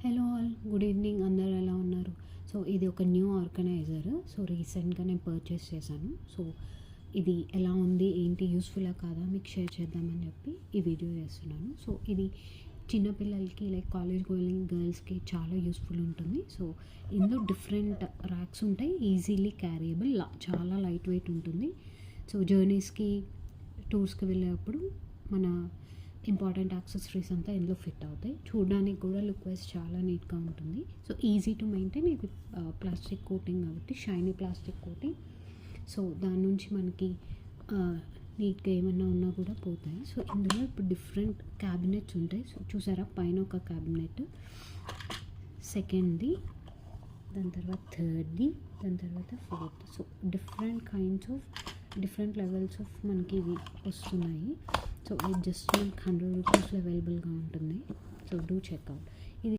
Hello all, good evening. అందరూ ఎలా ఉన్నారు? సో ఇది ఒక న్యూ ఆర్గనైజర్. సో రీసెంట్గా నేను పర్చేస్ చేశాను. సో ఇది ఎలా ఉంది, ఏంటి, యూస్ఫుల్లా కాదా మీకు షేర్ చేద్దామని చెప్పి ఈ వీడియో చేస్తున్నాను. సో ఇది చిన్నపిల్లలకి లైక్ కాలేజ్ గోయింగ్ గర్ల్స్కి చాలా యూస్ఫుల్ ఉంటుంది. సో ఇందులో డిఫరెంట్ ర్యాక్స్ ఉంటాయి, ఈజీలీ క్యారియబుల్, చాలా లైట్ వెయిట్ ఉంటుంది. సో జర్నీస్కి, టూర్స్కి వెళ్ళేటప్పుడు మన ఇంపార్టెంట్ యాక్సెసరీస్ అంతా ఇందులో ఫిట్ అవుతాయి. చూడడానికి కూడా లుక్ వైజ్ చాలా నీట్గా ఉంటుంది. So easy to maintain. ఇది ప్లాస్టిక్ కోటింగ్ కాబట్టి, షైనీ ప్లాస్టిక్ కోటింగ్. సో దాని నుంచి మనకి నీట్గా ఏమన్నా ఉన్నా కూడా పోతాయి. సో ఇందులో ఇప్పుడు డిఫరెంట్ క్యాబినెట్స్ ఉంటాయి. సో చూసారా, పైన ఒక క్యాబినెట్, సెకండ్ది, దాని తర్వాత థర్డ్ది, దాని తర్వాత fourth. So different levels of మనకి ఇవి వస్తున్నాయి. సో ఇది జస్ట్ మనకి 100 రూపీస్లో అవైలబుల్గా ఉంటుంది. So do checkout.